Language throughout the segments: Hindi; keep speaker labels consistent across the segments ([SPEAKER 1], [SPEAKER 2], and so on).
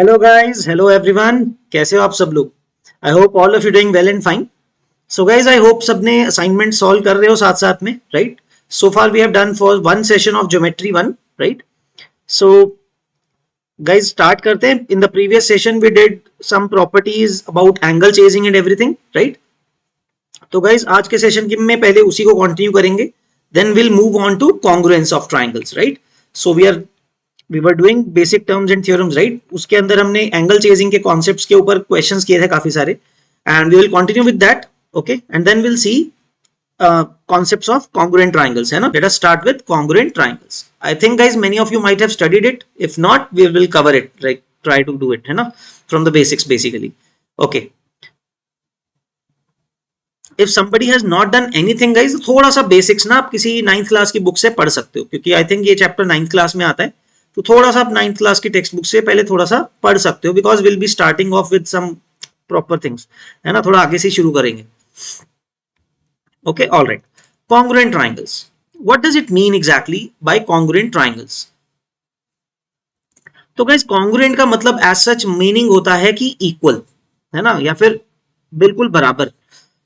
[SPEAKER 1] Hello guys, hello everyone. कैसे हो आप सब लोग? I hope all of you doing well and fine. So guys, I hope सबने असाइनमेंट सॉल्व कर रहे हो साथ साथ में, right? So far we have done for one session of geometry one, right? So guys start करते हैं। In the previous session we did some properties about angle chasing and everything, right? तो गाइस आज के सेशन की में पहले उसी को कंटिन्यू करेंगे, then will move on to congruence of triangles, right? So we were doing basic terms and theorems, right? उसके अंदर हमने एंगल चेजिंग के कॉन्सेप्ट्स के ऊपर क्वेश्चंस किए थे काफी सारे, and we will continue with that, okay? And then will see concepts of congruent triangles, है ना? Let us start with congruent triangles. I think guys many of you might have studied it. If not, we will cover it, like try to do it, है ना? From the basics basically. Okay. If somebody has not done anything guys, थोड़ा सा बेसिक्स ना आप किसी 9th क्लास की बुक से पढ़ सकते हो, क्योंकि आई थिंक ये चैप्टर 9th क्लास में आता है, तो थोड़ा सा आप 9th क्लास की टेक्स्ट बुक से पहले थोड़ा सा पढ़ सकते हो, because will be starting off with some proper things, है ना? थोड़ा आगे से शुरू करेंगे। Okay, all right. Congruent triangles. What does it mean exactly by congruent triangles? तो guys congruent का मतलब as such meaning होता है कि equal, है ना? या फिर बिल्कुल बराबर।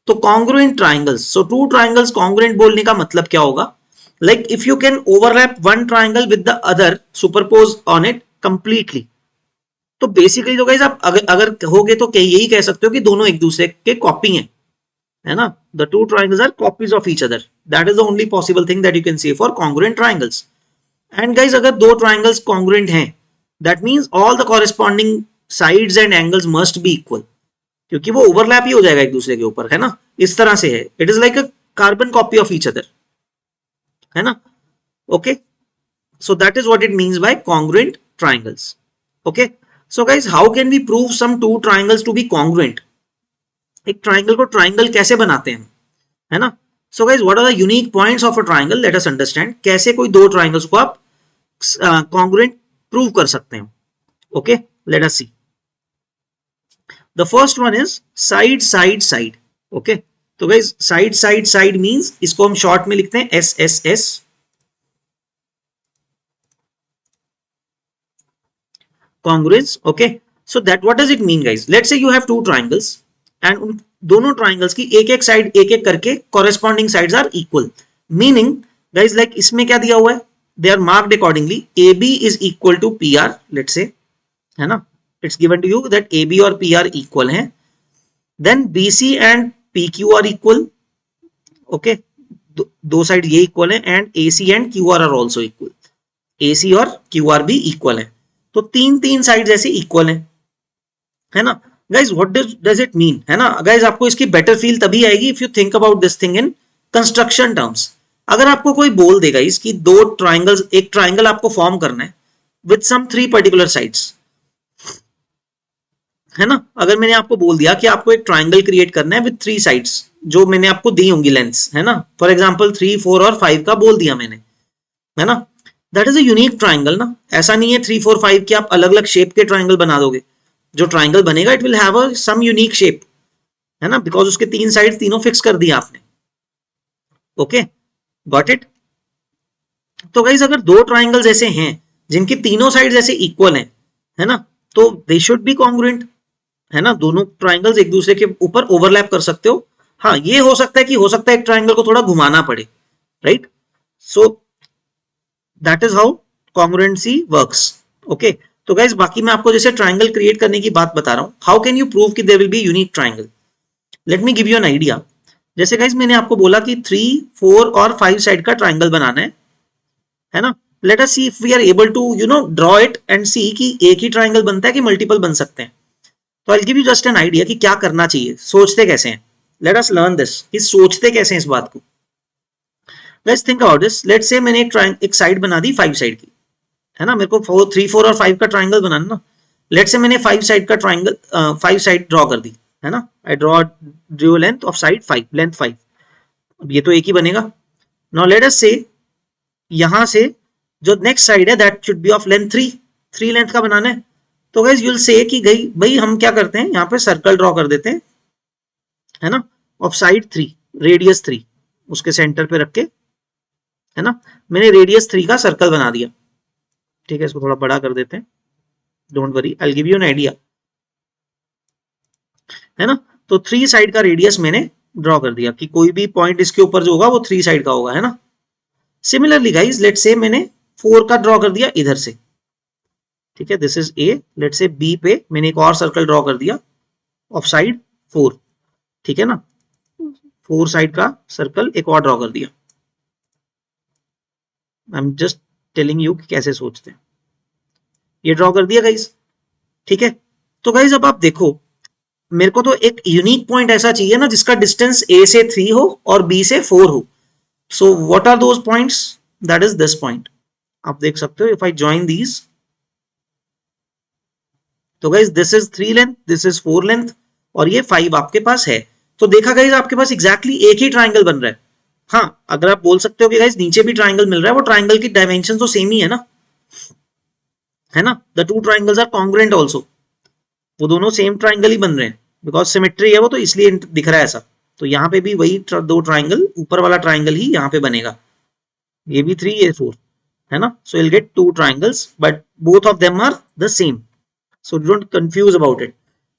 [SPEAKER 1] तो congruent triangles, so two triangles congruent बोलने का मतलब क्या होगा? Like if you can overlap one triangle with the other, superpose on it completely. तो बेसिकली तो गाइस आप अगर होगे तो यही कह सकते हो कि दोनों एक दूसरे के कॉपी हैं, है ना? The two triangles are copies of each other. That is the only possible thing that you can say for congruent triangles. And guys, अगर दो triangles congruent हैं, that means all the corresponding sides and angles must be equal. क्योंकि वो overlap ही हो जाएगा एक दूसरे के ऊपर, है ना? इस तरह से है. It is like a carbon copy of each other, है ना? Okay. So that is what it means by congruent triangles. Okay. So guys, how can we prove some two triangles to be congruent? एक ट्राइंगल को ट्राइंगल कैसे बनाते हैं, है ना? So guys what are the unique points of a triangle? Let us understand कैसे कोई दो ट्राइंगल्स को आप कॉन्ग्रुएंट प्रूव कर सकते हैं। Okay, let us see. The first one is side side side. Okay, तो guys side side side means, इसको हम शॉर्ट में लिखते हैं S S S. Congruence, okay? So that what does it mean guys? Let's say you have two triangles and उन दोनों ट्राइंगल्स की एक एक साइड एक एक करके corresponding sides are equal, meaning guys like इसमें क्या दिया हुआ है, they are marked accordingly. A B is equal to P R, let say, है ना? It's given to you that A B और पी आर इक्वल है। Then B C and P Q R equal, okay? दो साइड ये इक्वल है, and A C and Q R are also equal. A C और क्यू आर भी इक्वल है, तो तीन तीन साइड ऐसे इक्वल है ना? Guys what does it mean, है ना? गाइज आपको इसकी बेटर फील तभी आएगी if you think about this thing in construction terms. अगर आपको कोई बोल देगा इसकी दो ट्राइंगल्स, एक ट्राइंगल आपको फॉर्म करना है with some three particular sides, है ना? अगर मैंने आपको बोल दिया कि आपको एक ट्राइंगल क्रिएट करना है विद थ्री साइड्स जो मैंने आपको दी होंगी लेंथ्स, है ना? फॉर एग्जाम्पल 3, 4 और 5 का बोल दिया मैंने, है ना? That is a unique triangle ना। ऐसा नहीं है 3, 4, 5 की आप अलग अलग शेप के ट्राइंगल बना दोगे। जो ट्राइंगल बनेगा it will have some unique shape, है ना? बिकॉज उसके तीन साइड तीनों फिक्स कर दिया आपने। Okay, got it? तो गाइस अगर दो ट्राइंगल्स ऐसे हैं जिनकी तीनों साइड्स ऐसे इक्वल हैं, है ना? तो दे शुड बी कॉन्ग्रुएंट, है ना? दोनों ट्राइंगल्स एक दूसरे के ऊपर ओवरलैप कर सकते हो। हाँ, ये हो सकता है कि हो सकता है एक ट्राइंगल को थोड़ा घुमाना पड़े, right? So that is how congruency works. Okay, तो गाइस बाकी मैं आपको जैसे ट्राइंगल क्रिएट करने की बात बता रहा हूं, हाउ कैन यू प्रूव कि there will be unique triangle? Let me give you an idea. जैसे गाइस मैंने आपको बोला कि 3, 4 और 5 साइड का ट्राइंगल बनाना है ना? Let us see if we are able to draw it and see कि एक ही ट्राइंगल बनता है कि मल्टीपल बन सकते हैं। तो I will give you just an idea कि क्या करना चाहिए, सोचते कैसे हैं। लेट अस लर्न दिस कि सोचते कैसे हैं इस बात को। Let's think about this. Let's say मैंने एक साइड बना दी 5 साइड की, है ना? मेरे को 3, 4 और 5 का ट्राइंगल बनाना ना। लेट से मैंने 5 साइड का ट्राइंगल 5 साइड ड्रॉ कर दी, है ना? I draw length of side 5, length 5। अब ये तो एक ही बनेगा। नाउ लेट अस से यहां से जो नेक्स्ट साइड है that should be of length 3 length का बनाना है। तो गाइस यू विल से कि भाई हम क्या करते हैं, यहाँ पे सर्कल ड्रॉ कर देते हैं, है ना? ऑफ साइड 3, रेडियस 3 उसके सेंटर पे रख के, है ना? मैंने रेडियस 3 का सर्कल बना दिया। ठीक है, इसको थोड़ा बड़ा कर देते हैं, don't worry, I will give you an idea, है ना। तो 3 साइड का रेडियस मैंने ड्रॉ कर दिया कि कोई भी पॉइंट इसके ऊपर जो होगा वो 3 साइड का होगा, है ना। सिमिलरली गाइज लेट्स से मैंने 4 का ड्रॉ कर दिया इधर से, ठीक है, this is A, let's say B पे मैंने एक और सर्कल ड्रॉ कर दिया ऑफ साइड 4, ठीक है ना, 4 साइड का सर्कल एक और ड्रॉ कर दिया। I am just telling you कि कैसे सोचते हैं। ये ड्रॉ कर दिया गाइज, ठीक है। तो गाइज अब आप देखो, मेरे को तो एक यूनिक पॉइंट ऐसा चाहिए ना जिसका डिस्टेंस ए से 3 हो और बी से 4 हो। So what are those points? That is this point. आप देख सकते हो, इफ आई ज्वाइन दीज, तो guys this is 3 length, this is 4 length और ये 5 आपके पास है। तो देखा गाइज आपके पास एग्जैक्टली एक ही ट्राइंगल बन रहा है। हाँ, अगर आप बोल सकते हो कि गाइज नीचे भी ट्राइंगल मिल रहा है, वो ट्राइंगल की डायमेंशन तो सेम ही है ना, the two triangles are congruent also, वो दोनों सेम ट्राइंगल ही बन रहे हैं, बिकॉज सिमेट्री है वो, तो इसलिए दिख रहा है ऐसा। तो यहाँ पे भी वही दो ट्राइंगल, ऊपर वाला ट्राइंगल ही यहाँ पे बनेगा, ये भी 3 ये 4, है ना। सो you'll get 2 triangles but both of them are the same, so don't confuse about it।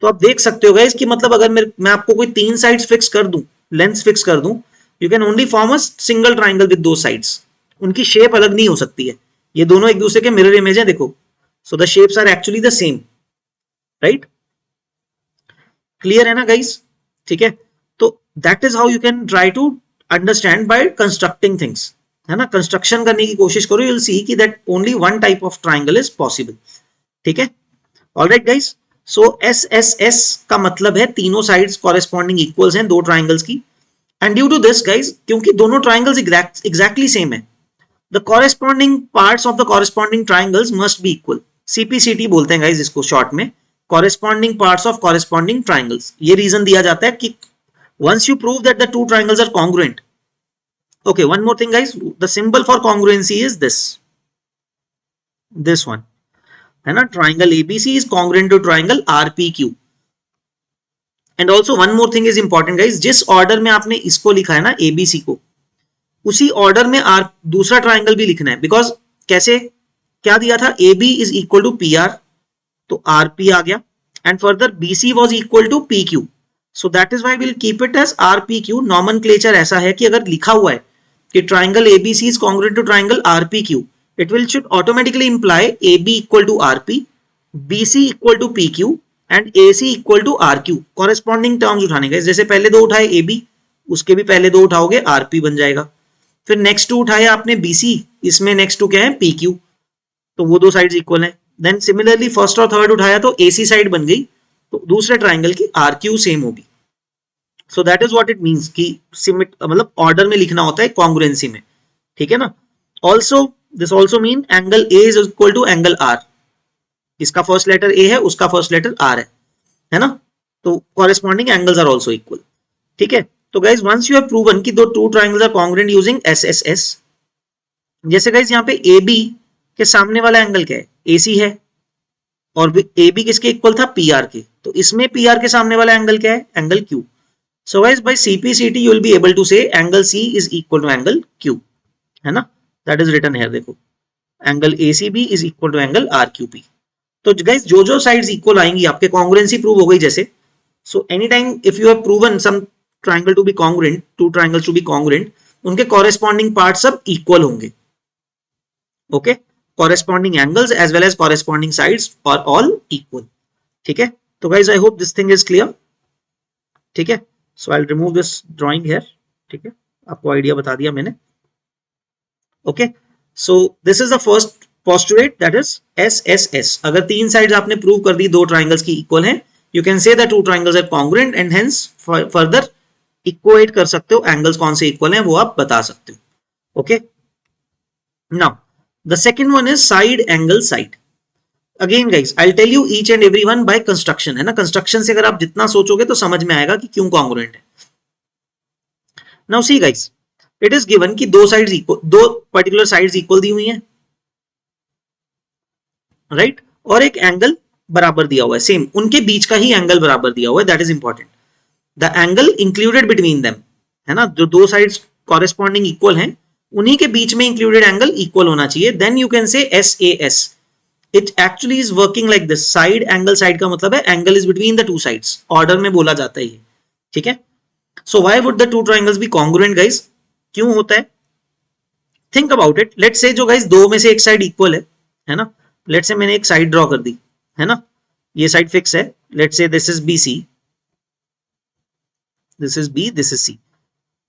[SPEAKER 1] तो आप देख सकते हो गाइस कि मतलब अगर मैं आपको कोई 3 साइड्स फिक्स कर दूं, लेंथ फिक्स कर दूं, you can only form a single triangle with दो साइड्स। उनकी शेप अलग नहीं हो सकती है, ये दोनों एक दूसरे के मिरर इमेज है, देखो। So the shapes are actually the same, right. Clear है ना गाइस, ठीक है। तो that is how you can try to understand by constructing things, है ना। कंस्ट्रक्शन करने की कोशिश करो, यू विल सी कि that only one type of triangle is possible, ठीक है। ऑलराइट गाइस, सो एस एस एस का मतलब है तीनों साइड्स कॉरेस्पॉन्डिंग इक्वल्स हैं दो ट्राइंगल्स की। And due to this guys, क्योंकि दोनों ट्राइंगल्स एग्जैक्टली सेम है, the corresponding parts of the corresponding triangles must be equal. CPCT बोलते हैं गाइस इसको शॉर्ट में, corresponding parts of corresponding triangles. ये रीजन दिया जाता है कि once you prove that the two triangles are congruent, okay, one more thing guys, the symbol for congruency is this one, है ना। triangle ABC is congruent to triangle RPQ। and also one more thing is important guys, जिस ऑर्डर में आपने इसको लिखा है ना ABC को, उसी ऑर्डर में दूसरा ट्राइंगल भी लिखना है। बिकॉज कैसे, क्या दिया था, AB is equal to PR, तो RP आ गया, and further BC was equal to PQ, so that is why we'll keep it as RPQ। nomenclature ऐसा है कि अगर लिखा हुआ है कि triangle ABC is congruent to triangle RPQ, it will should automatically imply AB equal to RP, BC equal to PQ and AC equal to RQ। corresponding terms उठाने का, जैसे पहले दो उठाए AB, उसके भी पहले दो उठाओगे RP बन जाएगा। फिर नेक्स्ट टू उठाया आपने BC, इसमें नेक्स्ट टू क्या है PQ, तो वो दो साइड्स इक्वल हैं। देन सिमिलरली फर्स्ट और थर्ड उठाया तो AC साइड बन गई, तो दूसरे ट्राइंगल की RQ सेम होगी। सो that is what it means कि मतलब ऑर्डर में लिखना होता है कॉन्ग्रुएंसी में, ठीक है ना। Also this also mean angle A is equal to angle R, इसका फर्स्ट लेटर A है, उसका फर्स्ट लेटर R है ना। तो corresponding angles are also equal, ठीक है। तो guys once you have proven कि दो two triangles are congruent using SSS, जैसे गाइज यहाँ पे AB के सामने वाला एंगल क्या है, AC है, और AB किसके इक्वल था, PR के, तो इसमें PR के सामने वाला एंगल क्या है, angle Q। So guys, by CPCT you will be able to say angle C is equal to angle Q, है ना। That is written here, देखो, angle ACB is equal to angle RQP। तो guys जो जो sides equal आएंगी आपके congruency prove हो गई जैसे। So anytime if you have proven some triangle to be congruent, two triangles to be congruent, उनके corresponding parts सब equal होंगे, okay। corresponding angles as well as corresponding sides are all equal, ठीक है। तो guys I hope this thing is clear, ठीक है। So I'll remove this drawing here, ठीक है, आपको आइडिया बता दिया मैंने, okay। So this is the first postulate, that is SSS। अगर तीन साइड्स आपने प्रूव कर दी दो ट्राइंगल्स की इक्वल हैं, you can say that two triangles are congruent and hence further equate कर सकते हो एंगल्स कौन से इक्वल हैं वो आप बता सकते हो, okay। Now the second one is side angle side। Again guys I tell you each and every one by construction, है ना। कंस्ट्रक्शन से अगर आप जितना सोचोगे तो समझ में आएगा कि क्यों कॉन्ग्रुएंट है। Now see guys, it is given कि दो साइड्स इक्वल, दो पर्टिकुलर साइड्स इक्वल दी हुई हैं, राइट, और एक एंगल बराबर दिया हुआ है, सेम उनके बीच का ही एंगल बराबर दिया हुआ है, that is important. The angle included between them, है ना, जो दो साइड्स कॉरेस्पॉन्डिंग इक्वल हैं उन्हीं के बीच में इंक्लूडेड एंगल इक्वल होना चाहिए, then you can say SAS। It actually is working like this. Side angle, side का मतलब है angle is between the two sides, order में बोला जाता है ये. ठीक है. So why would the two triangles be congruent guys? क्यों होता है? Think about it. Let's say जो गाइस दो में से एक साइड इक्वल है ना. लेट्स से मैंने एक साइड ड्रॉ कर दी, है ना. ये साइड फिक्स है. Let's say this is B C, this is B, this is C.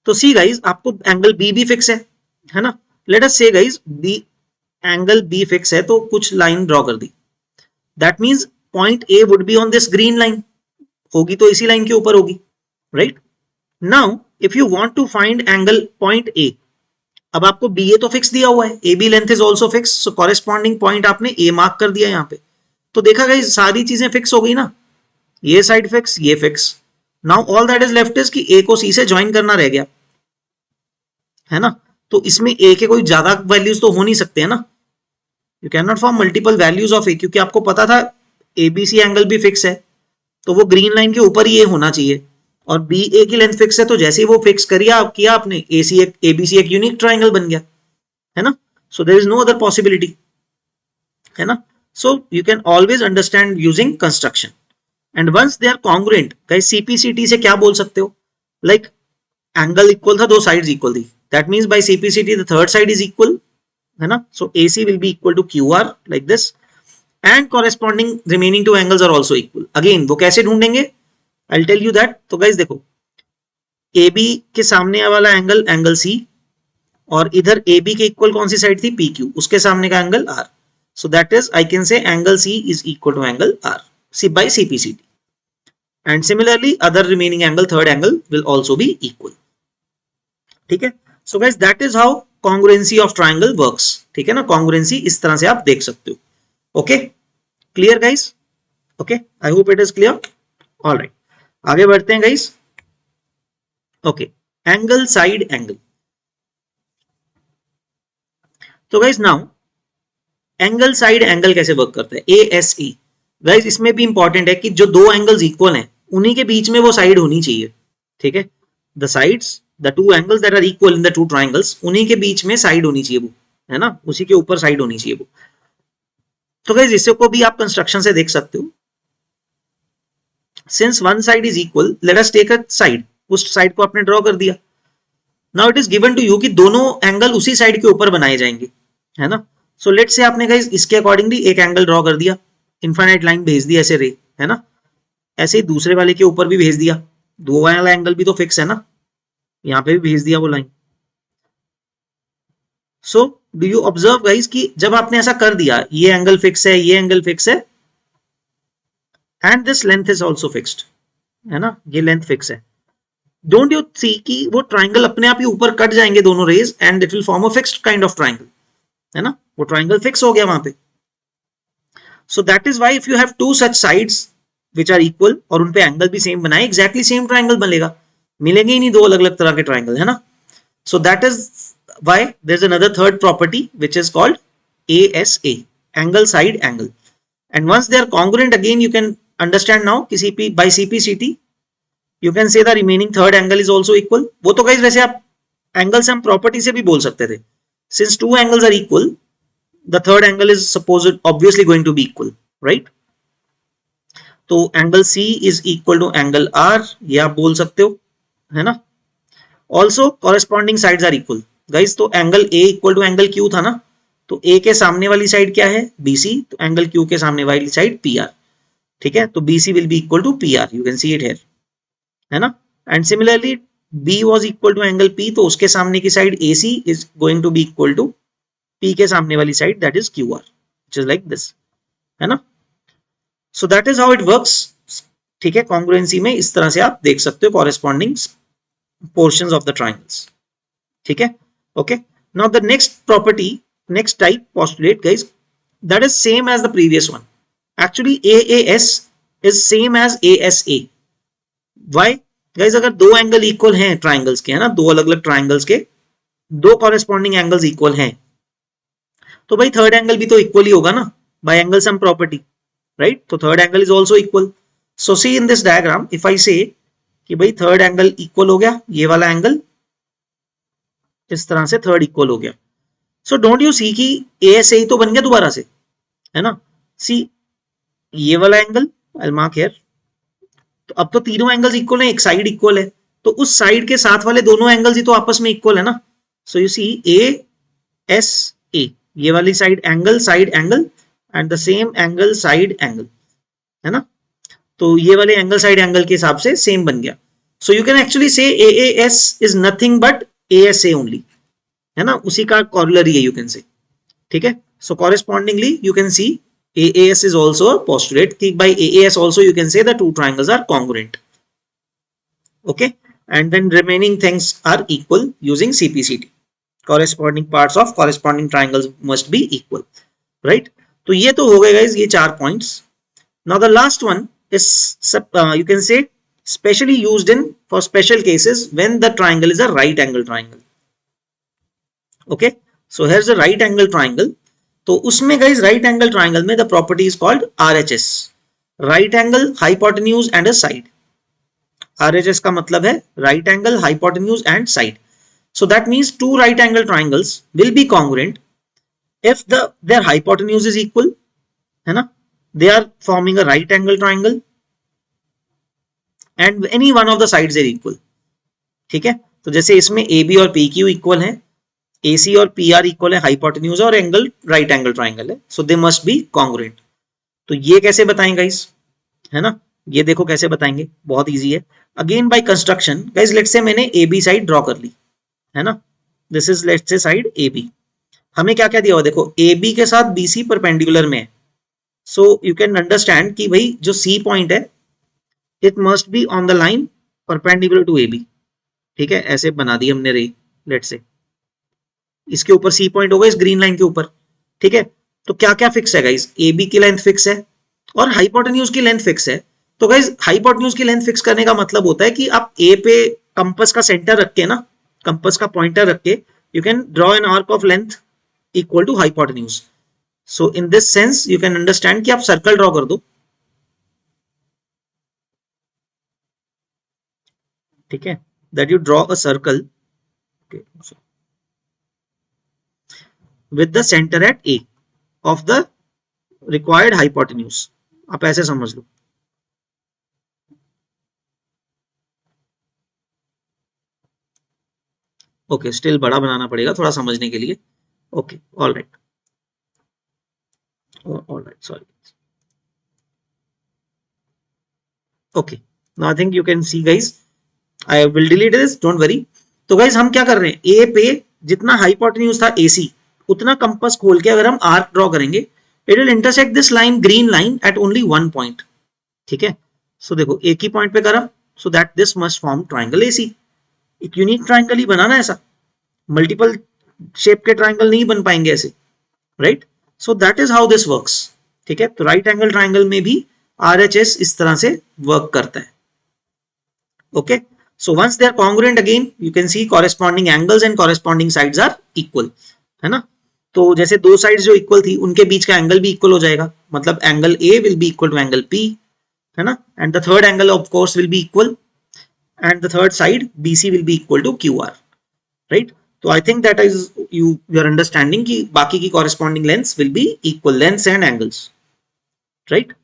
[SPEAKER 1] तो सी गाइस आपको एंगल बी भी फिक्स है ना. Let us say guys B, angle B fix है तो कुछ लाइन ड्रॉ कर दी. That means point A would be on this green line. होगी तो इसी लाइन के ऊपर होगी, right. Now if you want to find angle point A, अब आपको बी ए तो फिक्स दिया हुआ है, A B length is also fix, so corresponding point आपने ए मार्क कर दिया यहाँ पे. तो देखा गाइस सारी चीजें फिक्स हो गई ना. ये साइड फिक्स, ये fix. Now all that is left is कि ए को सी से ज्वाइन करना रह गया, है ना. तो इसमें ए के कोई ज्यादा वैल्यूज तो हो नहीं सकते, है ना. You can not form multiple values of A, क्योंकि आपको पता था एबीसी एंगल भी फिक्स है, तो वो ग्रीन लाइन के ऊपर ही ये होना चाहिए. और बी ए की लेंथ फिक्स है, तो जैसे ही वो फिक्स किया आपने, एबीसी एक यूनिक ट्राइंगल बन गया, है ना. So there is no other possibility, है ना. So you can always understand using construction. And once they are congruent, guys CPCT से क्या बोल सकते हो? लाइक एंगल इक्वल था, दो साइड्स इक्वल थी, that means by CPCT the third side is equal, है ना. सो AC will be equal to QR like this, and corresponding remaining two angles are also equal. Again वो कैसे ढूंढेंगे? I'll tell you that. तो guys देखो, AB के सामने वाला एंगल, एंगल C, और इधर AB के इक्वल कौन सी साइड थी? PQ, उसके सामने का angle R. So that is I can say angle C is equal to angle R, C by CPCT. And similarly other remaining angle, third angle will also be equal. ठीक है. So guys that is how congruency of triangle works. ठीक है ना. congruency इस तरह से आप देख सकते हो. Okay, clear guys? Okay, I hope it is clear. Alright, आगे बढ़ते हैं guys. Okay, angle side angle. तो guys now angle side angle कैसे वर्क करता है? ASE गाइस, इसमें भी इंपॉर्टेंट है कि जो दो एंगल्स इक्वल हैं उन्हीं के बीच में वो साइड होनी चाहिए. ठीक है. The sides, the two angles that are equal in the two triangles, उन्हीं के बीच में साइड होनी चाहिए वो, है ना. उसी के ऊपर साइड होनी चाहिए वो. तो गाइस इससे को भी आप कंस्ट्रक्शन से देख सकते हो. Since one side is equal, let us take a side. उस साइड को आपने ड्रॉ कर दिया. Now it is given to you कि दोनों एंगल उसी साइड के ऊपर बनाए जाएंगे, है ना. सो लेट से आपने गाइस इसके अकॉर्डिंगली एक एंगल ड्रॉ कर दिया, इनफाइनाइट लाइन भेज दी ऐसे रे, है ना. ऐसे ही दूसरे वाले के ऊपर भी भेज दिया. दो वाला एंगल भी तो फिक्स है ना, यहाँ पे भी भेज दिया वो line. So do you observe guys कि जब आपने ऐसा कर दिया, ये एंगल फिक्स है, ये एंगल फिक्स है, and this length is also fixed, है ना. ये लेंथ फिक्स है. डोंट यू सी कि वो ट्राइंगल अपने आप ही ऊपर कट जाएंगे दोनों rays, and it will form a fixed kind of triangle, है ना. वो ट्राइंगल फिक्स हो गया वहां पे. So that is why if you have two such sides which are equal और उनपे एंगल भी सेम बनाए, एग्जैक्टली सेम ट्राइंगल बनेगा. मिलेंगे ही नहीं दो अलग अलग तरह के ट्राइंगल, है ना. So that is why there's another third property which is called ASA, angle side angle. And once they are congruent, again you can understand now कि CP by CPCT you can say the remaining third angle is also equal. वो तो guys वैसे आप angle sum property से भी बोल सकते थे. Since two angles are equal, the third angle is supposed obviously going to be equal, right? तो angle C is equal to angle R, ये आप बोल सकते हो, है ना. Also corresponding sides are equal. Guys तो angle A equal to angle Q था ना, तो A के सामने वाली साइड क्या है? BC, तो एंगल Q के सामने वाली साइड PR. ठीक है. तो BC will be equal to PR, you can see it here, है ना. And similarly B was equal to angle P, तो उसके सामने की side AC is going to be equal to P के सामने वाली side, that is QR, which is like this, है ना. So that is how it works. ठीक है. कॉन्ग्रुएंसी में इस तरह से आप देख सकते हो corresponding portions of the triangles. ठीक है. Okay, now the next property, next type postulate guys, that is same as the previous one. Actually AAS is same as ASA. Why guys? अगर दो एंगल इक्वल हैं ट्राइंगल्स के, है ना, दो अलग अलग ट्राइंगल्स के दो कॉरेस्पॉन्डिंग एंगल्स इक्वल हैं, तो भाई थर्ड एंगल भी तो इक्वल ही होगा ना, by angle sum property, right. तो third angle is also equal. So see in this diagram, if I say कि भाई थर्ड एंगल इक्वल हो गया, ये वाला एंगल इस तरह से थर्ड इक्वल हो गया. सो डोंट यू सी कि ASA तो बन गया दोबारा से, है ना. सी ये वाला एंगल आई मार्क हियर, तो अब तो तीनों एंगल्स इक्वल है, एक साइड इक्वल है, तो उस साइड के साथ वाले दोनों एंगल्स ही तो आपस में इक्वल है ना। So you see A S A, ये वाली side angle and the same angle side angle, है ना। तो ये वाले एंगल साइड एंगल के हिसाब से सेम बन गया। सो यू कैन एक्चुअली से A S is nothing but A S A only, है ना, उसी का कॉर्लरी है यू कैन से, ठीक है। So correspondingly you can see AAS is also a postulate कि by AAS also you can say the two triangles are congruent, okay, and then remaining things are equal using CPCT, corresponding parts of corresponding triangles must be equal, right। तो ये तो हो गए guys ये 4 points। now the last one is you can say specially used in for special cases when the triangle is a right angle triangle, okay। so here's the right angle triangle। तो उसमें गाइज राइट एंगल ट्राइंगल में the property is called RHS, right angle hypotenuse and a side. RHS का मतलब है right angle hypotenuse and side. So that means two right angle triangles will be congruent if their hypotenuse is equal, है ना, they are forming a right angle triangle and any one of the sides are equal, ठीक है। तो जैसे इसमें AB और PQ इक्वल है, AC और PR इक्वल है, हाइपोटेन्यूज और एंगल राइट एंगल ट्राइंगल है, सो दे मस्ट बी कॉन्ग्रुएंट। तो ये कैसे बताएं गाइस, है ना, ये देखो कैसे बताएंगे, बहुत इजी है। Again by construction guys, let's से मैंने AB साइड ड्रॉ कर ली, है ना, दिस इज लेट्स से साइड AB। हमें क्या क्या दिया हुआ देखो, AB के साथ BC परपेंडिकुलर में है, सो यू कैन अंडरस्टैंड कि भाई जो C पॉइंट है it must be on the line perpendicular to AB, ठीक है, ऐसे बना दी हमने रे, लेट्स से इसके ऊपर C पॉइंट होगा इस ग्रीन लाइन के ऊपर, ठीक है। तो क्या क्या फिक्स है गाइस, AB की लेंथ फिक्स है और हाइपोटेन्यूज की लेंथ फिक्स है। तो गाइस हाइपोटेन्यूज की लेंथ फिक्स करने का मतलब होता है कि आप A पे कंपास का सेंटर रख के ना, कंपास का पॉइंटर रख के you can draw an arc of length equal to hypotenuse. So in this sense you can understand कि आप सर्कल ड्रॉ कर दो, ठीक है, that you draw a circle with the center at A of the required hypotenuse, आप ऐसे समझ लो, ओके, स्टिल बड़ा बनाना पड़ेगा थोड़ा समझने के लिए, okay, all right, sorry, okay, now I think you can see guys, I will delete this, don't worry. तो गाइस हम क्या कर रहे हैं, ए पे जितना हाइपोटेन्यूज था AC उतना कंपास खोल के अगर हम आर्क ड्रॉ करेंगे it will intersect this line, green line at only one point, ठीक है। सो देखो एक ही पॉइंट पे करा, so that this must form triangle AC। एक यूनिक ट्राइंगल ही बनाना, ऐसा मल्टीपल शेप के ट्राइंगल नहीं बन पाएंगे ऐसे, right. So that is how this works, ठीक है। तो राइट एंगल ट्राइंगल में भी RHS इस तरह से वर्क करता है, okay. So once they are congruent again you can see corresponding angles and corresponding sides are equal, है ना। तो जैसे दो साइड्स जो इक्वल थी उनके बीच का एंगल भी इक्वल हो जाएगा, मतलब angle A will be equal to angle P, है ना, and the third angle of course will be equal and the third side BC will be equal to QR, right. तो I think that is you are understanding कि बाकी की corresponding lengths will be equal, lengths and angles, right,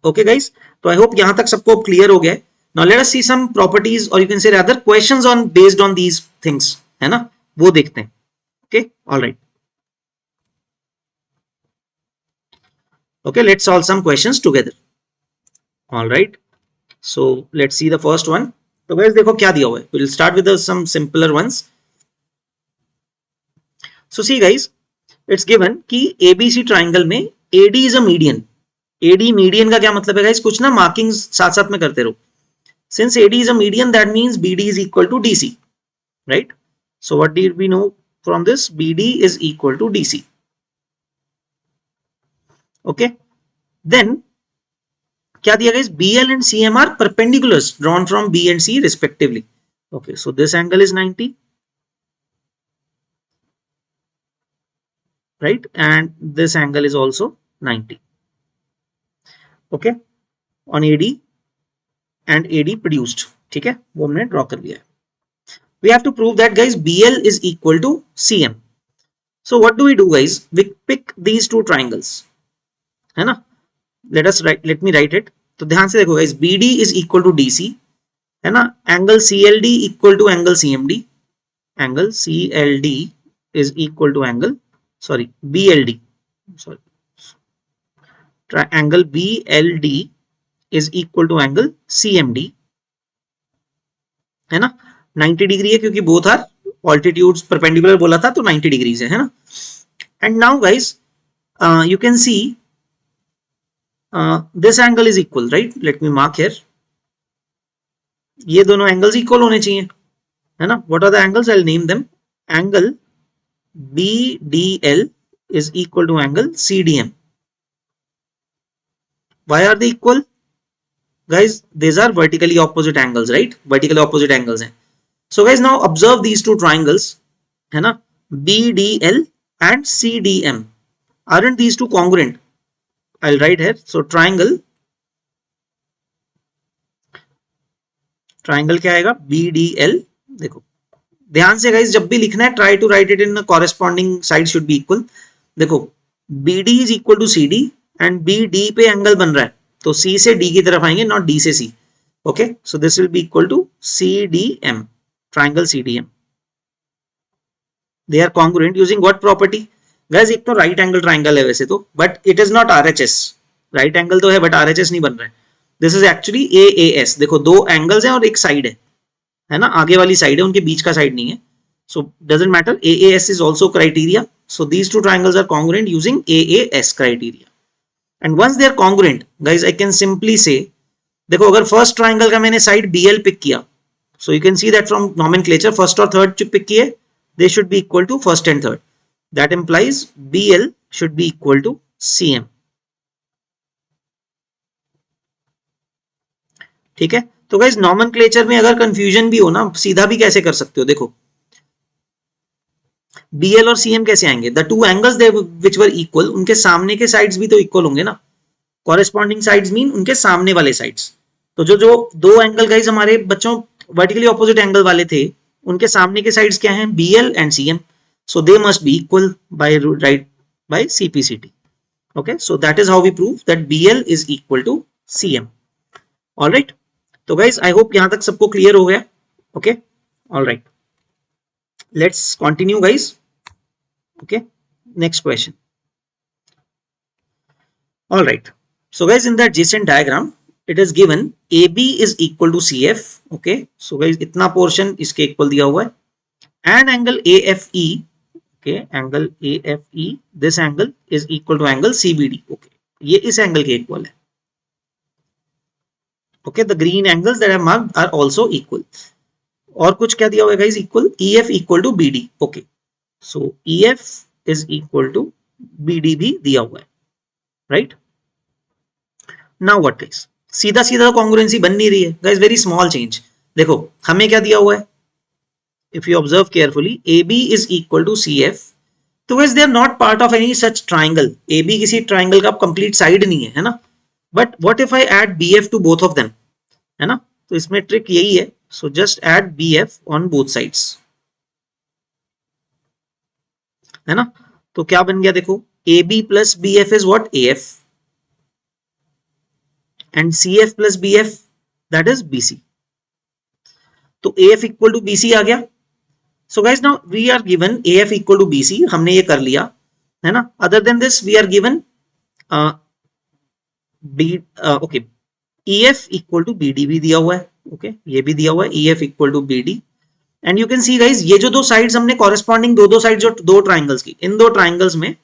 [SPEAKER 1] okay guys. तो आई होप यहां तक सबको क्लियर हो गया है। नाउ लेट अस सी सम प्रॉपर्टीज और यू कैन से rather questions on based on these things, है ना, वो देखते हैं, okay, alright, okay, let's solve some questions together, all right। so let's see the first one। तो guys देखो क्या दिया हुआ है, we'll start with some simpler ones। so see guys, it's given कि ABC triangle में AD is a median। AD median का क्या मतलब है guys, कुछ ना मार्किंग्स साथ साथ में करते रहो। since AD is a median that means BD is equal to DC, right। so what did we know from this, BD is equal to DC, okay। then क्या दिया guys, BL and CM are perpendiculars drawn from B and C respectively, okay। so this angle is 90, right, and this angle is also 90, okay, on AD and AD produced, ठीक है, वो हमने ड्रॉ कर लिया है। we have to prove that guys BL is equal to CM। so what do we do guys, we pick these two triangles, है ना. Let me write it. तो ध्यान से देखो guys, BD is equal to DC, है ना. Angle CLD equal to angle CMD. Angle CLD is equal to angle, sorry, BLD, sorry, angle BLD is equal to angle CMD, है ना. 90 डिग्री है क्योंकि बोथ आर ऑल्टीट्यूड्स परपेंडिकुलर बोला था, तो 90 डिग्रीज है ना. And now guys, you can see this angle is equal, right? Let me mark here. ये दोनों एंगल्स इक्वल होने चाहिए, है ना. What are the angles? I'll name them. Angle BDL is equal to angle CDM. Why are they equal? Guys, these are vertically opposite angles, right? Vertically opposite angles हैं. So guys, now observe these two triangles, है ना, BDL and CDM. Aren't these two congruent? I'll write here. So triangle क्या आएगा? BDL. देखो ध्यान से गाइस, जब भी लिखना है try to write it in corresponding side should be equal. देखो BD is equal to CD and BD पे एंगल बन रहा है, तो C से D की तरफ आएंगे, नॉट D से C. Okay, so this will be equal to CDM, triangle CDM. They are congruent using what property? Guys, एक तो राइट एंगल ट्राइंगल है वैसे तो, but it is not RHS. Right angle तो है बट RHS नहीं बन रहा है. This is actually AAS. देखो दो एंगल्स हैं और एक साइड है ना, आगे वाली साइड है, उनके बीच का साइड नहीं है. So doesn't matter, AAS is also criteria. So these two triangles are congruent using AAS criteria. And once they are congruent guys, I can simply say, देखो अगर फर्स्ट ट्राइंगल का मैंने साइड BL पिक किया, so you can see that from nomenclature first और थर्ड जो पिक किए, they should be equal to first and third. That implies BL should be equal to CM. ठीक है. तो गाइस, नॉमेनक्लेचर में अगर कंफ्यूजन भी हो ना, सीधा भी कैसे कर सकते हो. देखो BL और CM कैसे आएंगे? The two angles which were equal, उनके सामने के साइड्स भी तो इक्वल होंगे ना. कॉरेस्पॉन्डिंग साइड्स मीन उनके सामने वाले साइड्स. तो जो जो दो एंगल गाइस हमारे बच्चों वर्टिकली ऑपोजिट एंगल वाले थे, उनके सामने के साइड्स क्या हैं? BL and CM. So they must be equal by right by CPCT. Okay, so that is how we prove that BL is equal to CM. All right. तो guys, I hope यहाँ तक सबको clear हो गया. Okay. All right. Let's continue, guys. Okay. Next question. All right. So guys, in the adjacent diagram, it is given AB is equal to CF. Okay. So guys, इतना portion इसके equal दिया हुआ है. And angle AFE. Okay, angle AFE, this angle is equal to angle CBD. Okay, ये इस angle के equal है. Okay, the green angles that are marked are also equal. और कुछ क्या दिया हुआ है guys? Equal EF equal to BD. Okay, so EF is equal to BD भी दिया हुआ है, right? Now what guys? सीधा सीधा कॉन्ग्रुएंसी बन नहीं रही है guys. Very small change. देखो हमें क्या दिया हुआ है? If you observe carefully, AB is equal to CF. तो guys, they are not part of any such triangle. AB किसी triangle का complete side नहीं है ना. But what if I add BF to both of them? है ना. तो इसमें trick यही है. So just add BF on both sides. है ना. तो क्या बन गया देखो, AB plus BF is what? AF. And CF plus BF, that is BC. तो AF equal to BC आ गया. So guys, now we are given AF equal to BC. हमने ये कर लिया, है ना. Other than this, we are given okay, EF equal to BD भी दिया हुआ है. Okay, ये भी दिया हुआ है, EF equal to BD. And you can see guys, ये जो दो sides हमने corresponding दो sides जो दो triangles की, इन दो triangles में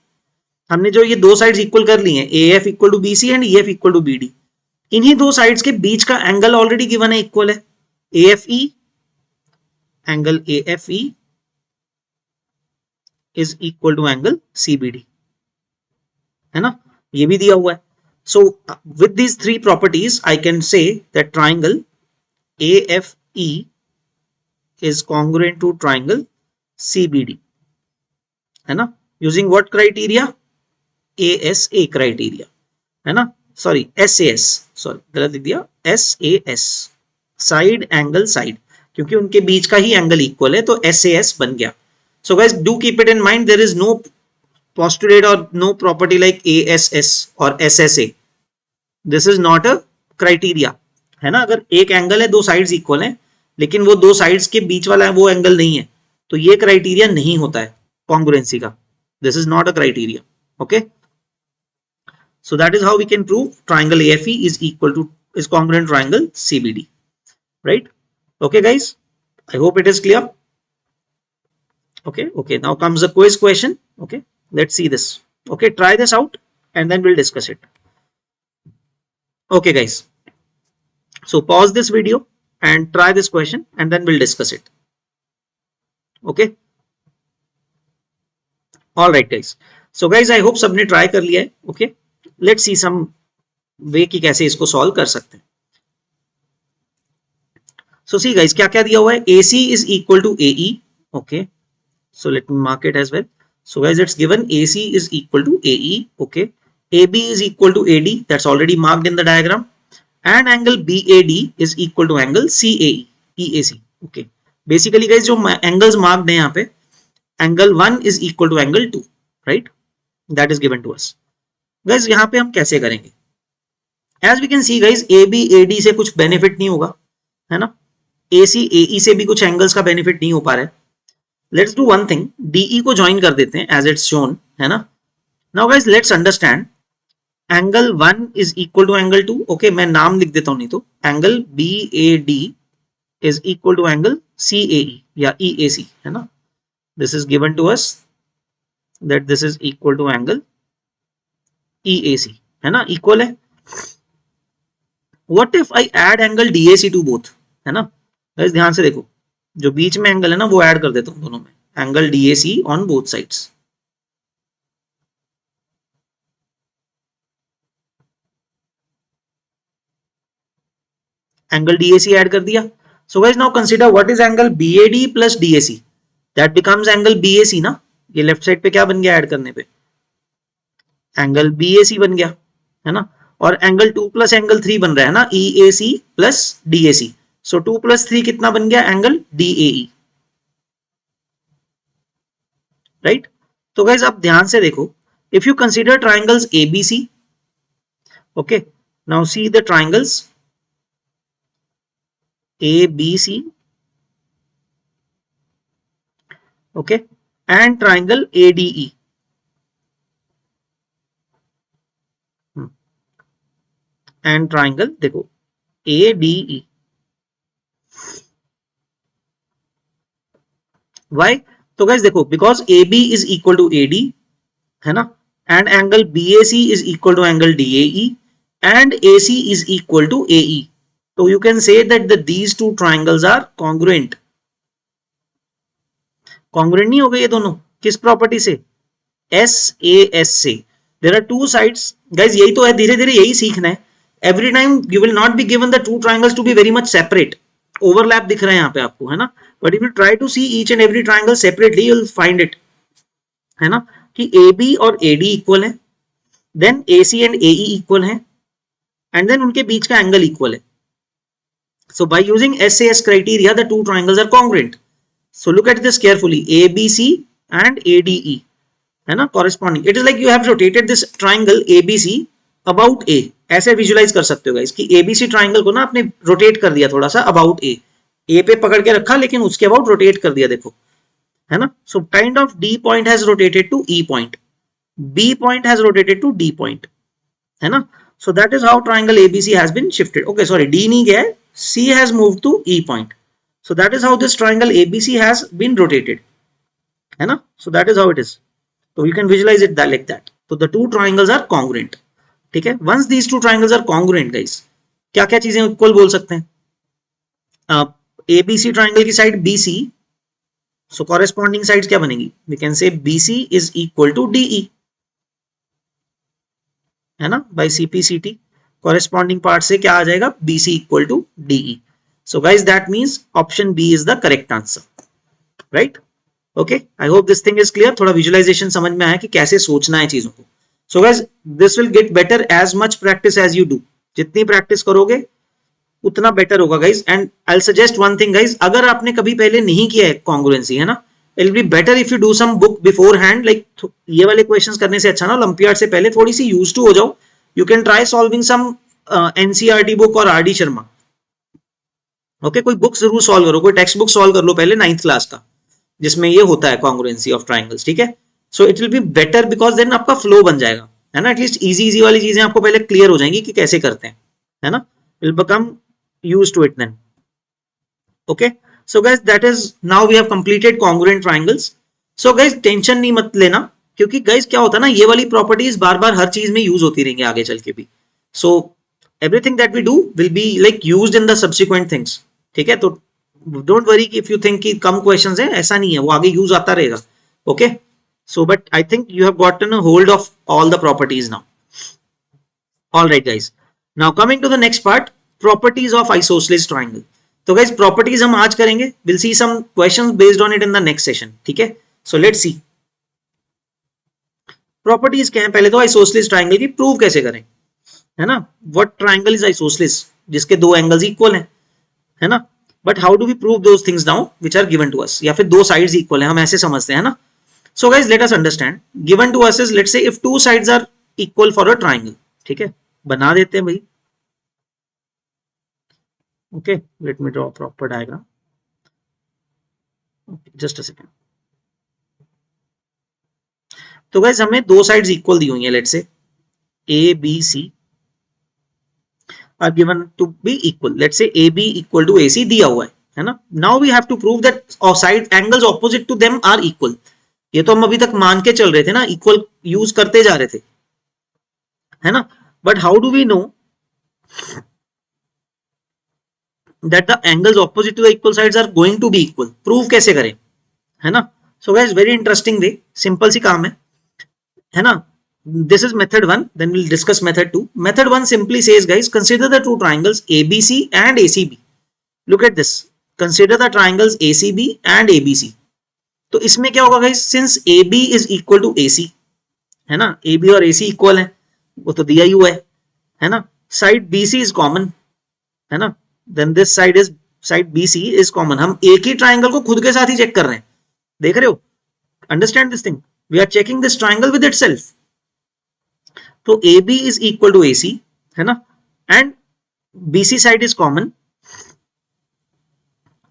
[SPEAKER 1] हमने जो ये दो sides equal कर ली हैं, AF equal to BC and EF equal to BD. इन्हीं दो sides के बीच का angle already given है, equal है. AFE, angle AFE is equal to angle CBD, है ना. ये भी दिया हुआ है. So with these three properties, I can say that triangle AFE is congruent to triangle CBD, है ना. Using what criteria? ASA criteria, है ना. Sorry, SAS. Sorry, गलत लिख दिया. SAS, side angle side, क्योंकि उनके बीच का ही एंगल इक्वल है, तो SAS बन गया. So guys, do keep it in mind, there is no postulate or no property like ASS or SSA. This is not a criteria, है ना. अगर एक एंगल है, दो साइड्स इक्वल हैं, लेकिन वो दो साइड्स के बीच वाला वो एंगल नहीं है, तो ये क्राइटेरिया नहीं होता है कॉन्ग्रुएंसी का. This is not a criteria. Okay, so that is how we can prove triangle AFE is congruent triangle CBD, right? Okay guys, I hope it is clear. Okay, now comes the quiz question. Okay, let's see this. Okay, try this out and then we'll discuss it. Okay guys, so pause this video and try this question and then we'll discuss it. Okay, all right guys, so guys I hope सबने try कर लिया है. Okay, let's see some way कि कैसे इसको solve कर सकते हैं. So see guys, क्या क्या दिया हुआ है. AC is equal to AE. Okay, so let me mark it as well. So guys, it's given AC is equal to AE. Okay, AB is equal to AD, that's already marked in the diagram, and angle BAD is equal to angle CAE, EAC. Okay, basically guys जो angles marked हैं यहाँ पे, angle 1 is equal to angle 2, right? That is given to us. Guys यहाँ पे हम कैसे करेंगे? As we can see guys, AB AD से कुछ benefit नहीं होगा, है ना. AC AE से भी कुछ angles का benefit नहीं हो पा रहा है. Let's do one thing, DE को join कर देते हैं as it's shown, है ना. Now guys let's understand, angle 1 is equal to angle 2. Okay, मैं नाम लिख देता हूं नहीं तो, angle BAD is equal to angle CAE या EAC, है ना. This is given to us that this is equal to angle EAC, है ना, equal है. What if I add angle DAC to both, है ना. guys ध्यान से देखो, जो बीच में एंगल है ना वो ऐड कर देता हूं दोनों में, angle DAC on both sides. Angle DAC add कर दिया. So guys now consider what is angle BAD plus DAC, that becomes angle BAC ना. ये लेफ्ट साइड पे क्या बन गया ऐड करने पे, एंगल BAC बन गया, है ना. और एंगल 2 प्लस एंगल 3 बन रहा है ना, EAC प्लस DAC. सो 2 प्लस 3 कितना बन गया, एंगल DAE, राइट. तो गाइस आप ध्यान से देखो, if you consider triangles ABC, okay, now see the triangles ABC, okay, and triangle ADE. And triangle देखो ADE. Why? तो guys देखो, because AB is equal to AD, है ना, and angle BAC is equal to angle DAE, and AC is equal to AE. So you can say that these two triangles are congruent. Congruent नहीं हो गए ये दोनों, किस प्रॉपर्टी से, SAS से. There are two sides. Guys यही तो है, धीरे धीरे यही सीखना है. Every time you will not be given the two triangles to be very much separate. Overlap दिख रहा है यहाँ पे आपको, है ना. But if you try to see each and every triangle separately, you will find it, है ना, कि AB और AD इक्वल है, then AC and AE equal है, and then उनके बीच का एंगल इक्वल है. So by using SAS criteria, the two triangles are congruent. So look at this carefully, ABC and ADE, है ना, corresponding. It is like you have rotated this triangle ABC about A. ऐसे विजुलाइज कर सकते हो गाइस कि ABC ट्राइंगल को ना आपने रोटेट कर दिया थोड़ा सा अबाउट A पे पकड़ के रखा, लेकिन उसके अबाउट रोटेट कर दिया, देखो, है ना. So kind of D point has rotated to E point, B point has rotated to D point, है ना. So that is how triangle ABC has been shifted. Okay sorry, D नहीं गया है, C has moved to E point. So that is how this triangle ABC has been rotated, है ना. So that is how it is. So you can visualize it that like that. So the two triangles are congruent. ठीक है. Once these two triangles are congruent, guys, क्या क्या चीजें इक्वल बोल सकते हैं. ABC ट्राइंगल की side BC, so corresponding sides क्या बनेगी, we can say BC is equal to DE, है ना, by CPCT. corresponding part से क्या आ जाएगा, BC equal to DE. So guys that means option B is the correct answer, right? Okay, I hope this thing is clear. थोड़ा visualization समझ में आया कि कैसे सोचना है चीजों को. So guys this will get better as much practice as you do. जितनी practice करोगे उतना better होगा guys. And I'll suggest one thing guys, अगर आपने कभी पहले नहीं किया है congruency, है ना, it will be better if you do some book beforehand, like ये वाले क्वेश्चंस करने से अच्छा ना ओलंपियाड से पहले थोड़ी सी यूज टू हो जाओ. You can try solving some NCERT book और आर डी शर्मा. ओके, कोई बुक जरूर सॉल्व करो, कोई टेक्स्ट बुक सॉल्व कर लो पहले 9th क्लास का, जिसमें ये होता है कॉन्ग्रुएंसी ऑफ ट्राइंगल्स. ठीक है, so it will be better because then आपका फ्लो बन जाएगा, है ना. एटलीस्ट इजी इजी वाली चीजें आपको पहले क्लियर हो जाएंगी कि कैसे करते हैं, है ना. Will become use to it then. Okay, so guys that is, now we have completed congruent triangles. So guys tension नहीं मत लेना, क्योंकि गाइस क्या होता है ना, ये वाली प्रॉपर्टीज बार बार हर चीज में यूज होती रहेंगी आगे चल के भी. So everything that we do will be like used in the subsequent things. ठीक है, तो don't worry if you think कि कम क्वेश्चंस है, ऐसा नहीं है, वो आगे यूज आता रहेगा. Okay, so but I think you have gotten a hold of all the properties now. All right guys, now coming to the next part, properties of isosceles triangle. तो गाइज प्रॉपर्टीज हम आज करेंगे, will see some questions based on it in the next session. ठीक है, सो लेट्स सी प्रॉपर्टीज क्या है. पहले तो आइसोसेलेस ट्राइंगल की प्रूव कैसे करें, है ना. व्हाट ट्राइंगल इज आइसोसेलेस, जिसके दो एंगल्स इक्वल हैं, है ना. But how do we prove those things now which are given to us, या फिर दो साइड्स इक्वल हैं, हम ऐसे समझते हैं ना. So guys let us understand, given to us is, let's say if two sides are equal for a triangle. ठीक है, बना देते हैं भाई. Okay, let me draw proper diagram. Just a second. तो गाइज हमें दो साइड्स इक्वल दी हुई हैं, let's say A B C are given to be equal. Let's say AB equal to AC दिया हुआ है ना. Now we have to prove that side angles opposite to them are equal. ये तो हम अभी तक मान के चल रहे थे ना, इक्वल यूज करते जा रहे थे, है ना. But how do we know that the angles opposite to the equal sides are going to be equal? Prove कैसे करें, है ना. So guys very interesting way, simple सी काम है ना. This is method 1, then we'll discuss method 2. Method 1 simply says, guys, consider the two triangles ABC and ACB. Look at this. Consider the triangles ACB and ABC. तो इसमें क्या होगा guys, since AB is equal to AC, है ना, AB और AC equal है, वो तो दिया ही हुआ है ना. Side BC is common, है ना. Then this side BC is common. हम एक ही ट्राइंगल को खुद के साथ ही चेक कर रहे हैं, देख रहे हो. Understand this thing. We are checking this triangle with itself. तो AB is equal to AC, है ना, and BC side is common,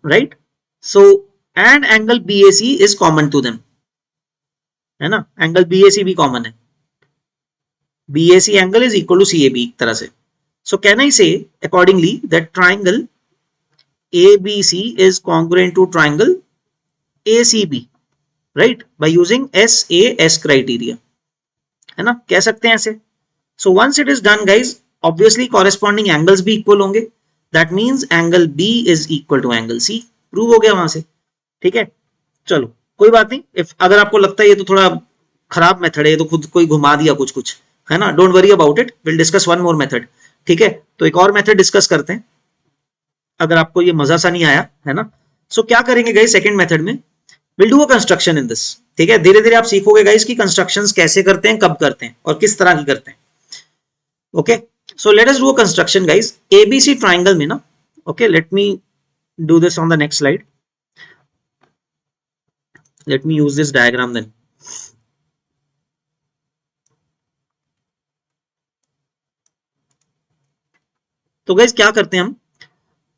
[SPEAKER 1] right? So and angle BAC is common to them, है ना. एंगल BAC भी कॉमन है, BAC angle is equal to CAB एक तरह से. So can I say accordingly that triangle ABC is congruent to triangle ACB, right? By using SAS criteria, है ना, कह सकते हैं ऐसे. So once it is done guys, obviously corresponding angles भी equal होंगे. That means angle B is equal to angle C. Prove हो गया वहां से. ठीक है, चलो कोई बात नहीं. इफ अगर आपको लगता है ये तो थोड़ा खराब मेथड है, ये तो खुद कोई घुमा दिया कुछ कुछ, है ना, don't worry about it, will discuss one more method. ठीक है, तो एक और मेथड डिस्कस करते हैं अगर आपको ये मजा सा नहीं आया, है ना. सो क्या करेंगे गाइस सेकंड मेथड में, will do a construction in this. ठीक है, धीरे धीरे आप सीखोगे गाइस कि कंस्ट्रक्शंस कैसे करते हैं, कब करते हैं और किस तरह की करते हैं. Okay, so let us do a construction guys ABC triangle में ना. Okay, let me do this on the next slide. Let me use this diagram then. तो गाइस क्या करते हैं हम,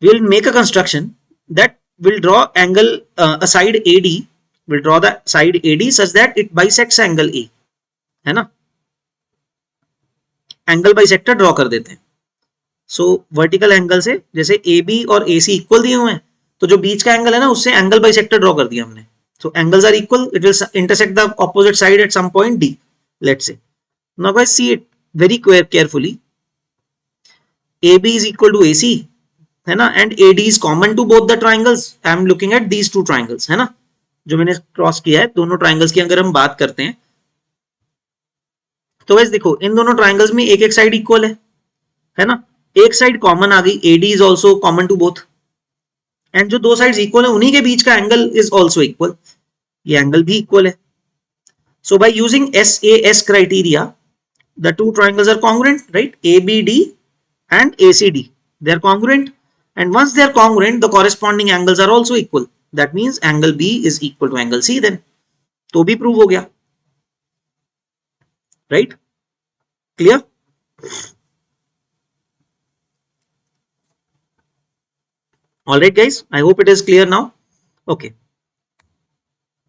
[SPEAKER 1] we will make a construction that will draw angle a side AD, will draw the side AD such that it bisects angle A, है ना. एंगल बाइसेक्टर ड्रॉ कर देते हैं. सो वर्टिकल एंगल से, जैसे AB और AC इक्वल दिए हुए हैं, तो जो बीच का एंगल है ना, उससे एंगल बाइसेक्टर ड्रॉ कर दिया हमने. So angles are equal, it will intersect the opposite side at some point D, let's say. Now guys see it very carefully. AB is equal to AC, है ना, and AD is common to both the triangles. I am looking at these two triangles, है ना, जो मैंने क्रॉस किया है, दोनों ट्राइंगल्स की अगर हम बात करते हैं तो वैसे देखो इन दोनों ट्राइंगल्स में एक एक साइड इक्वल है ना. एक साइड कॉमन आ गई, AD is also common to both, and जो दो साइड्स इक्वल है उन्हीं के बीच का एंगल इज ऑल्सो इक्वल, ये एंगल भी इक्वल है. So by using SAS criteria the two triangles are congruent, right. ABD and ACD, they are congruent, and once they are congruent the corresponding angles are also equal. That means angle B is equal to angle C then, तो भी प्रूव हो गया, right? Clear? All right guys, I hope it is clear now. Okay,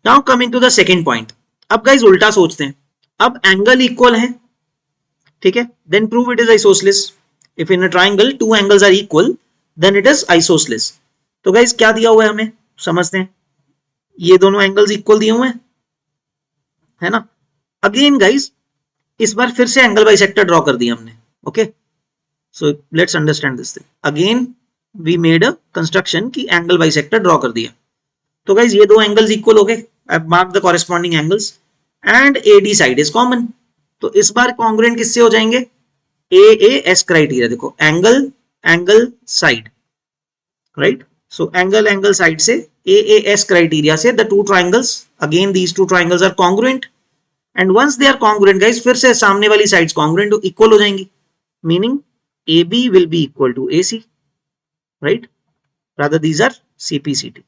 [SPEAKER 1] now coming to the second point. अब guys उल्टा सोचते हैं, अब एंगल इक्वल है, ठीक है, then prove it is isosceles. If in a triangle two angles are equal then it is isosceles. तो guys क्या दिया हुआ है हमें समझते हैं, ये दोनों एंगल्स इक्वल दिए हुए हैं, है ना? अगेन गाइज इस बार फिर से एंगल बाइसेक्टर ड्रॉ कर दिया हमने, okay? So let's understand this thing again, we made a construction की एंगल बाइसेक्टर ड्रॉ कर दिया। तो गाइज ये दो एंगल्स इक्वल हो गए, I mark the corresponding angles and AD side is common. तो इस बार कॉन्ग्रुएंट किससे हो जाएंगे? एएएस क्राइटेरिया, देखो angle angle side, right? So angle angle side से एएएस क्राइटेरिया से the two triangles, again these two triangles are congruent and once they are congruent guys फिर से सामने वाली साइड्स कॉन्ग्रुएंट इक्वल हो जाएंगी, meaning AB will be equal to AC, right? Rather these are CPCT.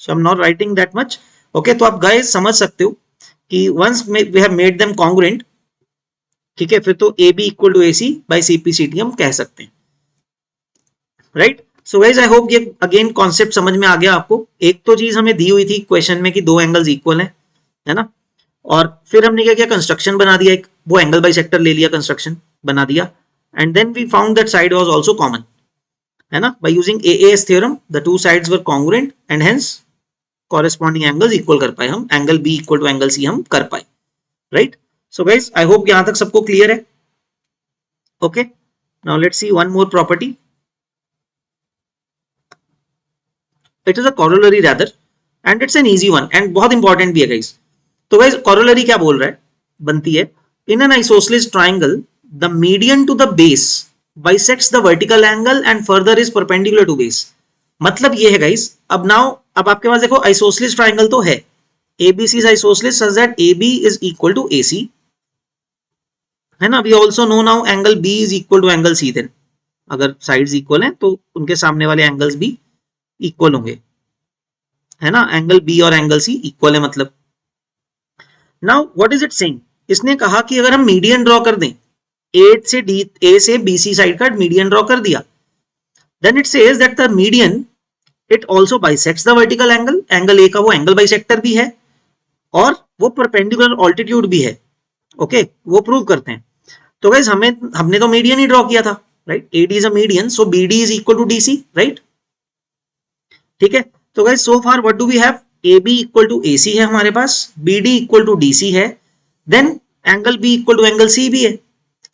[SPEAKER 1] So I'm not writing that much. Okay, तो आप guys समझ सकते हो कि once we have made them congruent, ठीक है, फिर तो AB equal to AC by CPCT हम कह सकते हैं, right? So guys I hope ये again concept समझ में आ गया आपको। एक तो चीज हमें दी हुई थी क्वेश्चन में कि दो एंगल्स इक्वल हैं, है ना? और फिर हमने क्या किया, कंस्ट्रक्शन बना दिया एक, वो एंगल बाइसेक्टर ले लिया, कंस्ट्रक्शन बना दिया, and then we found that side was also common, है ना? By using AAS theorem the two sides were congruent and hence corresponding angles equal कर पाए हम, angle B equal to angle C हम कर पाए, right? So guys I hope यहाँ तक सबको clear है। Okay, now let's see one more property. It is a corollary rather and it's an easy one and बहुत important भी है guys। तो guys corollary क्या बोल रहा है, बनती है in an isosceles triangle the median to the base bisects the vertical angle and further is perpendicular to base। मतलब ये है गाइस, अब नाउ अब आपके पास देखो आइसोसेलेस ट्राइंगल तो है, ABC is isosceles such that AB is equal to AC, है ना? We also know now angle B is equal to angle C then, अगर साइड्स इक्वल हैं तो उनके सामने वाले एंगल्स भी इक्वल होंगे, है ना? एंगल B और एंगल C इक्वल है मतलब। Now what is it saying, इसने कहा कि अगर हम मीडियन ड्रॉ कर दें, A से BC साइड का मीडियन ड्रॉ कर दिया, then it says that the median it also bisects the vertical angle, angle A का वो एंगल बाइसेक्टर भी है और वो परपेंडिकुलर ऑल्टीट्यूड भी है, ओके? वो प्रूव करते हैं। तो गाइस हमने तो मीडियन ही ड्रॉ किया था, right? AD is a median so BD is equal to DC, right? ठीक है, तो guys so far what do we have, AB equal to AC है हमारे पास, BD इक्वल टू DC है, then angle B equal to angle C भी है।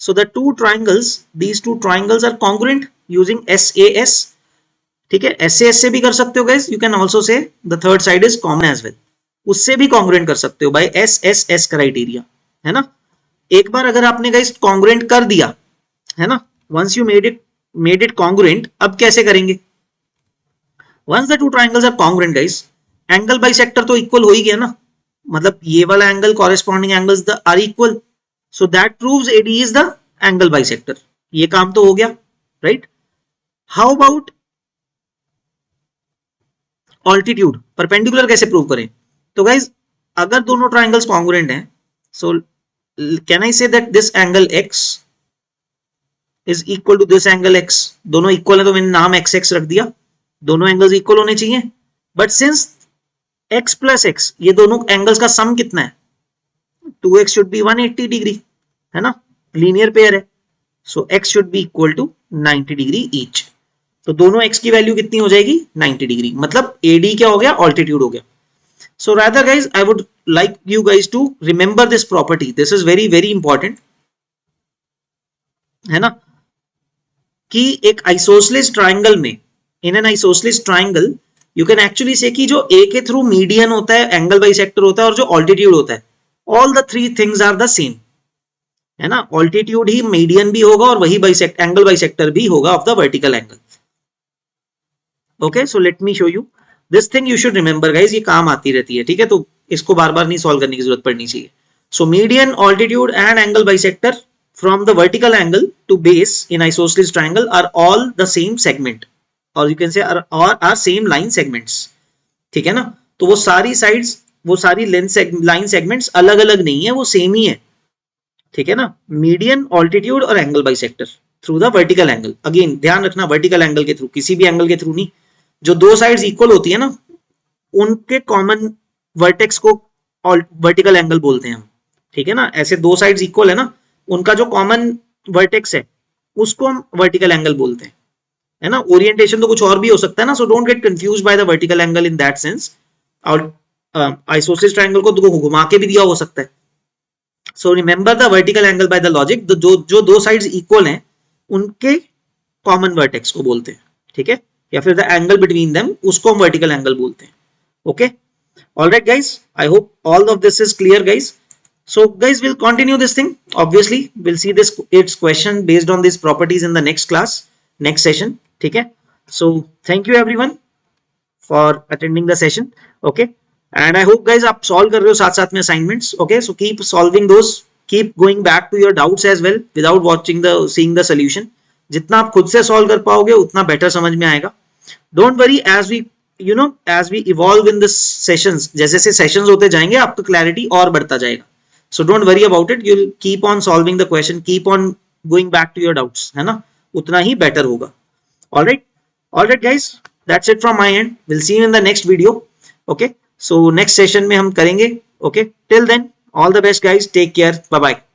[SPEAKER 1] So the two triangles, these two triangles are congruent using SAS, ठीक है? SAS से भी कर सकते हो guys, you can also say the third side is common as well, उससे भी congruent कर सकते हो by SSS criteria, है ना? एक बार अगर आपने guys congruent कर दिया, है ना? Once you made it congruent, अब कैसे करेंगे? Once the two triangles are congruent guys, angle bisector तो equal हो ही गया ना, मतलब ये वाला angle corresponding angles are equal, so that proves AD is the angle bisector, ये काम तो हो गया, right? How about altitude, perpendicular कैसे प्रूव करें? तो guys अगर दोनों triangles congruent हैं, so can I say that this angle X is equal to this angle X, दोनों इक्वल है तो मैंने नाम XX रख दिया, दोनों एंगल्स इक्वल होने चाहिए, but since X plus X ये दोनों एंगल्स का सम कितना है, 2x should be 180 डिग्री, है ना? लीनियर पेयर है, सो x should be equal to 90 degree each, तो दोनों x की वैल्यू कितनी हो जाएगी, 90 डिग्री, मतलब AD क्या हो गया, ऑल्टीट्यूड हो गया। So rather guys I would like you guys to remember this property, this is very very important, है ना? कि एक आइसोसेलेस ट्राइंगल में, in an isosceles triangle you can actually say कि जो A के थ्रू मीडियन होता है, एंगल बाइसेक्टर होता है और जो ऑल्टीट्यूड होता है, all the three things are the same, है ना? ऑल्टीट्यूड ही मीडियन भी होगा और वही एंगल बाइसेक्टर भी होगा of the vertical angle. Okay, so let me show you this thing, you should remember guys, ये काम आती रहती है, ठीक है? तो इसको बार बार नहीं सॉल्व करने की जरूरत पड़नी चाहिए। So median, altitude and angle bisector from the vertical angle to base in isosceles triangle are all the same segment, और you can say are same line segments, ठीक है ना। तो वो सारी साइड्स, वो सारी लाइन सेगमेंट्स अलग अलग नहीं है, वो सेम ही है, ठीक है ना। मीडियन, ऑल्टीट्यूड और angle bisector through the vertical angle. Again ध्यान रखना, वर्टिकल एंगल के थ्रू, किसी भी एंगल के थ्रू नहीं। जो दो साइड्स इक्वल होती है ना, उनके कॉमन वर्टेक्स को वर्टिकल एंगल बोलते हैं हम, ठीक है ना। ऐसे दो साइड्स इक्वल है ना, उनका जो कॉमन वर्टेक्स है उसको हम वर्टिकल एंगल बोलते हैं, है ना। ओरिएंटेशन तो कुछ और भी हो सकता है ना, so don't get confuse by the vertical angle in that sense. और आइसोसेलेस ट्रायंगल को तो घुमा के भी दिया हो सकता है। So remember the vertical angle by the logic, जो दो साइड्स इक्वल हैं उनके कॉमन वर्टेक्स को बोलते हैं, ठीक है, या फिर द एंगल बिटवीन देम उसको हम वर्टिकल एंगल बोलते हैं। Okay, alright guys, I hope all of this is clear guys. So guys, we'll continue this thing. Obviously, we'll see this its question based on these properties in the next class, next session. ठीक है? So thank you everyone for attending the session. Okay, and I hope guys आप solve कर रहे हो साथ साथ में assignments. Okay, so keep solving those. Keep going back to your doubts as well without watching seeing the solution. जितना आप खुद से solve कर पाओगे उतना better समझ में आएगा. Don't worry, as we evolve in this sessions, जैसे जैसे sessions होते जाएंगे आपको clarity और बढ़ता जाएगा. So don't worry about it. You'll keep on solving the question, keep on going back to your doubts, है ना, उतना ही better होगा. All right guys, that's it from my end. We'll see you in the next video. Okay, so next session में हम करेंगे. Okay, till then, all the best guys. Take care. Bye bye.